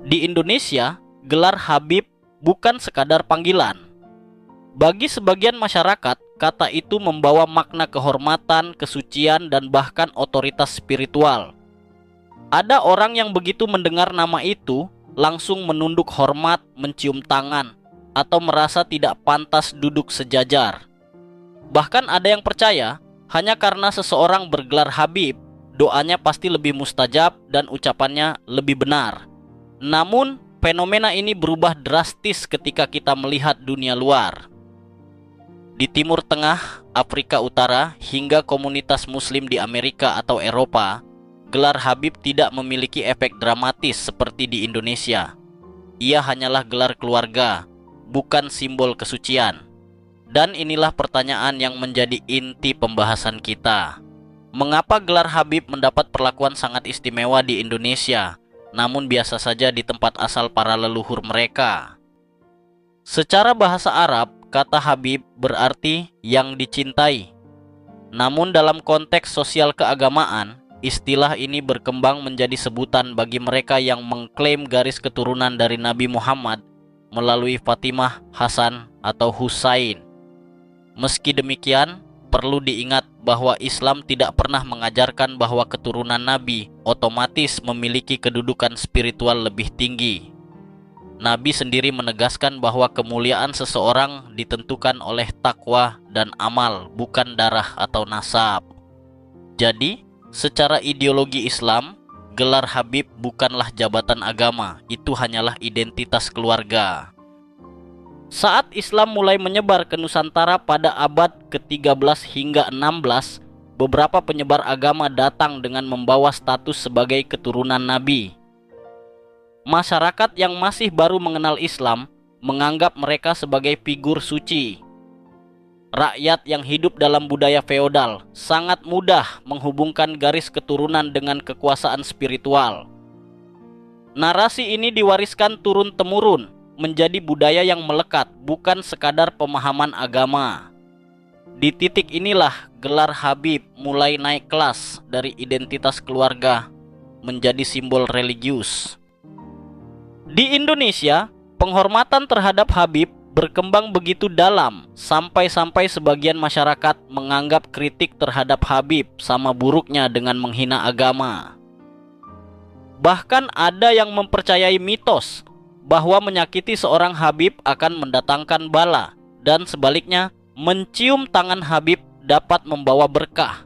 Di Indonesia, gelar Habib bukan sekadar panggilan. Bagi sebagian masyarakat, kata itu membawa makna kehormatan, kesucian, dan bahkan otoritas spiritual. Ada orang yang begitu mendengar nama itu, langsung menunduk hormat, mencium tangan, atau merasa tidak pantas duduk sejajar. Bahkan ada yang percaya, hanya karena seseorang bergelar Habib, doanya pasti lebih mustajab dan ucapannya lebih benar. Namun, fenomena ini berubah drastis ketika kita melihat dunia luar. Di Timur Tengah, Afrika Utara, hingga komunitas Muslim di Amerika atau Eropa, gelar Habib tidak memiliki efek dramatis seperti di Indonesia. Ia hanyalah gelar keluarga, bukan simbol kesucian. Dan inilah pertanyaan yang menjadi inti pembahasan kita. Mengapa gelar Habib mendapat perlakuan sangat istimewa di Indonesia, namun biasa saja di tempat asal para leluhur mereka? Secara bahasa Arab, kata Habib berarti yang dicintai. Namun dalam konteks sosial keagamaan, istilah ini berkembang menjadi sebutan bagi mereka yang mengklaim garis keturunan dari Nabi Muhammad melalui Fatimah, Hasan, atau Husain. Meski demikian, perlu diingat bahwa Islam tidak pernah mengajarkan bahwa keturunan Nabi otomatis memiliki kedudukan spiritual lebih tinggi. Nabi sendiri menegaskan bahwa kemuliaan seseorang ditentukan oleh takwa dan amal, bukan darah atau nasab. Jadi, secara ideologi Islam, gelar Habib bukanlah jabatan agama, itu hanyalah identitas keluarga. Saat Islam mulai menyebar ke Nusantara pada abad ke-13 hingga 16, beberapa penyebar agama datang dengan membawa status sebagai keturunan Nabi. Masyarakat yang masih baru mengenal Islam menganggap mereka sebagai figur suci. Rakyat yang hidup dalam budaya feodal sangat mudah menghubungkan garis keturunan dengan kekuasaan spiritual. Narasi ini diwariskan turun-temurun menjadi budaya yang melekat, bukan sekadar pemahaman agama. Di titik inilah gelar Habib mulai naik kelas dari identitas keluarga menjadi simbol religius. Di Indonesia, penghormatan terhadap Habib berkembang begitu dalam sampai-sampai sebagian masyarakat menganggap kritik terhadap Habib sama buruknya dengan menghina agama. Bahkan ada yang mempercayai mitos bahwa menyakiti seorang Habib akan mendatangkan bala, dan sebaliknya, mencium tangan Habib dapat membawa berkah.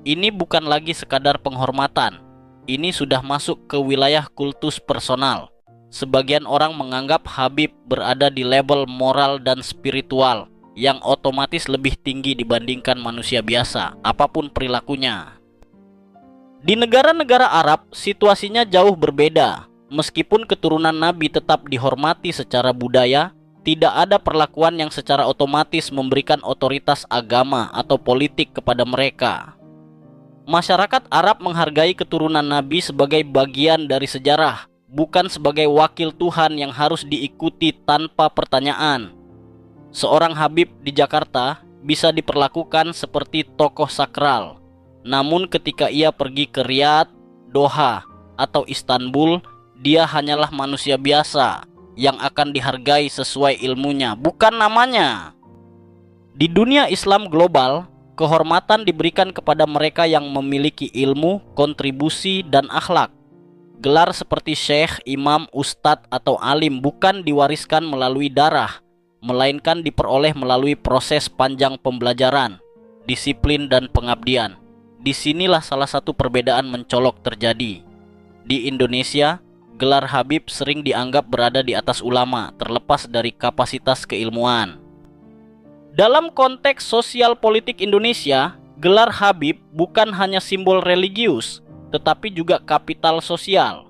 Ini bukan lagi sekadar penghormatan, ini sudah masuk ke wilayah kultus personal. Sebagian orang menganggap Habib berada di level moral dan spiritual yang otomatis lebih tinggi dibandingkan manusia biasa, apapun perilakunya. Di negara-negara Arab, situasinya jauh berbeda. Meskipun keturunan Nabi tetap dihormati secara budaya, tidak ada perlakuan yang secara otomatis memberikan otoritas agama atau politik kepada mereka. Masyarakat Arab menghargai keturunan Nabi sebagai bagian dari sejarah, bukan sebagai wakil Tuhan yang harus diikuti tanpa pertanyaan. Seorang Habib di Jakarta bisa diperlakukan seperti tokoh sakral. Namun ketika ia pergi ke Riyadh, Doha, atau Istanbul, dia hanyalah manusia biasa yang akan dihargai sesuai ilmunya, bukan namanya. Di dunia Islam global, kehormatan diberikan kepada mereka yang memiliki ilmu, kontribusi, dan akhlak. Gelar seperti syekh, imam, ustadz, atau alim bukan diwariskan melalui darah, melainkan diperoleh melalui proses panjang pembelajaran, disiplin, dan pengabdian. Disinilah salah satu perbedaan mencolok terjadi. Di Indonesia, gelar Habib sering dianggap berada di atas ulama, terlepas dari kapasitas keilmuan. Dalam konteks sosial politik Indonesia, gelar Habib bukan hanya simbol religius, tetapi juga kapital sosial.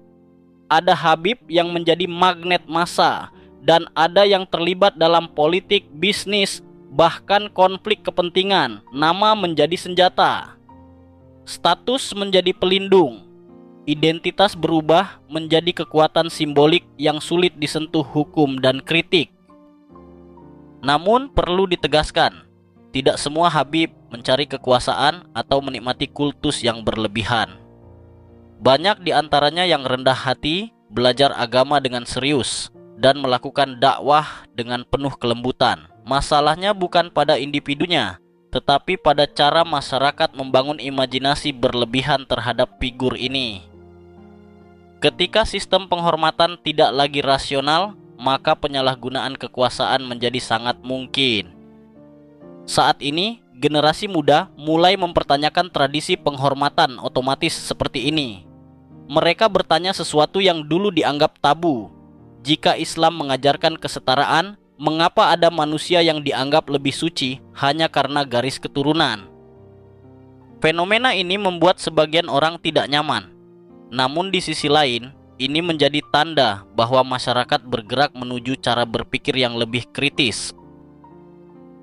Ada Habib yang menjadi magnet massa, dan ada yang terlibat dalam politik, bisnis, bahkan konflik kepentingan. Nama menjadi senjata. Status menjadi pelindung. Identitas berubah menjadi kekuatan simbolik yang sulit disentuh hukum dan kritik. Namun perlu ditegaskan, tidak semua Habib mencari kekuasaan atau menikmati kultus yang berlebihan. Banyak di antaranya yang rendah hati, belajar agama dengan serius, dan melakukan dakwah dengan penuh kelembutan. Masalahnya bukan pada individunya, tetapi pada cara masyarakat membangun imajinasi berlebihan terhadap figur ini. Ketika sistem penghormatan tidak lagi rasional, maka penyalahgunaan kekuasaan menjadi sangat mungkin. Saat ini, generasi muda mulai mempertanyakan tradisi penghormatan otomatis seperti ini. Mereka bertanya sesuatu yang dulu dianggap tabu. Jika Islam mengajarkan kesetaraan, mengapa ada manusia yang dianggap lebih suci hanya karena garis keturunan? Fenomena ini membuat sebagian orang tidak nyaman. Namun di sisi lain, ini menjadi tanda bahwa masyarakat bergerak menuju cara berpikir yang lebih kritis.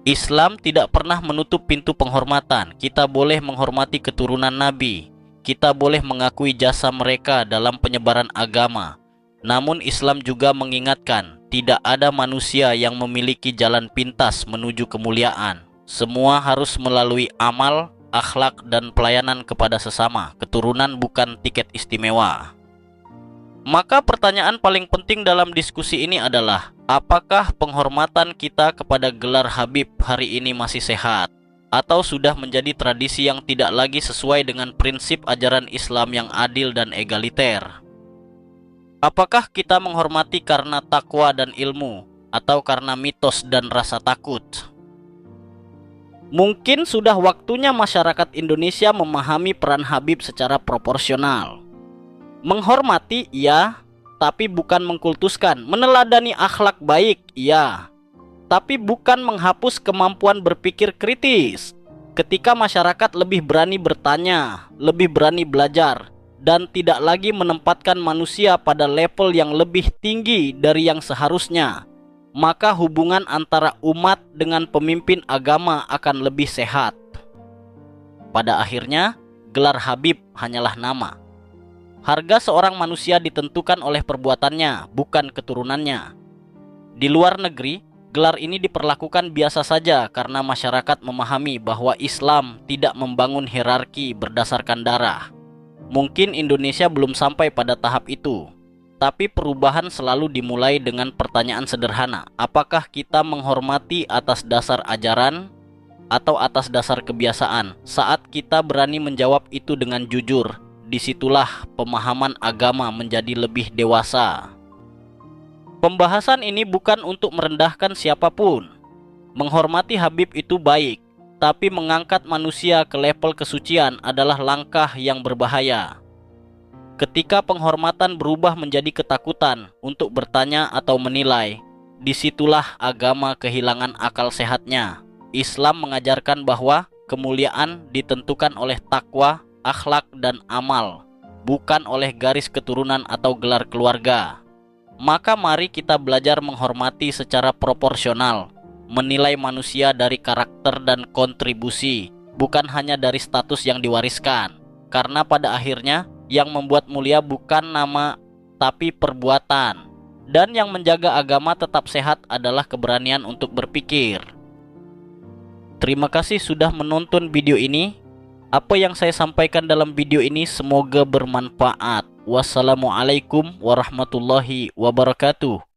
Islam tidak pernah menutup pintu penghormatan. Kita boleh menghormati keturunan Nabi. Kita boleh mengakui jasa mereka dalam penyebaran agama. Namun Islam juga mengingatkan, tidak ada manusia yang memiliki jalan pintas menuju kemuliaan. Semua harus melalui amal, akhlak, dan pelayanan kepada sesama. Keturunan bukan tiket istimewa. Maka pertanyaan paling penting dalam diskusi ini adalah, apakah penghormatan kita kepada gelar Habib hari ini masih sehat? Atau sudah menjadi tradisi yang tidak lagi sesuai dengan prinsip ajaran Islam yang adil dan egaliter? Apakah kita menghormati karena takwa dan ilmu, atau karena mitos dan rasa takut? Mungkin sudah waktunya masyarakat Indonesia memahami peran Habib secara proporsional. Menghormati, iya, tapi bukan mengkultuskan. Meneladani akhlak baik, iya, tapi bukan menghapus kemampuan berpikir kritis. Ketika masyarakat lebih berani bertanya, lebih berani belajar, dan tidak lagi menempatkan manusia pada level yang lebih tinggi dari yang seharusnya, maka hubungan antara umat dengan pemimpin agama akan lebih sehat. Pada akhirnya, gelar Habib hanyalah nama. Harga seorang manusia ditentukan oleh perbuatannya, bukan keturunannya. Di luar negeri, gelar ini diperlakukan biasa saja karena masyarakat memahami bahwa Islam tidak membangun hierarki berdasarkan darah. Mungkin Indonesia belum sampai pada tahap itu, tapi perubahan selalu dimulai dengan pertanyaan sederhana. Apakah kita menghormati atas dasar ajaran atau atas dasar kebiasaan? Saat kita berani menjawab itu dengan jujur, disitulah pemahaman agama menjadi lebih dewasa. Pembahasan ini bukan untuk merendahkan siapapun. Menghormati Habib itu baik, tapi mengangkat manusia ke level kesucian adalah langkah yang berbahaya. Ketika penghormatan berubah menjadi ketakutan untuk bertanya atau menilai, disitulah agama kehilangan akal sehatnya. Islam mengajarkan bahwa kemuliaan ditentukan oleh takwa, akhlak, dan amal, bukan oleh garis keturunan atau gelar keluarga. Maka mari kita belajar menghormati secara proporsional, menilai manusia dari karakter dan kontribusi, bukan hanya dari status yang diwariskan. Karena pada akhirnya, yang membuat mulia bukan nama, tapi perbuatan. Dan yang menjaga agama tetap sehat adalah keberanian untuk berpikir. Terima kasih sudah menonton video ini. Apa yang saya sampaikan dalam video ini semoga bermanfaat. Wassalamualaikum warahmatullahi wabarakatuh.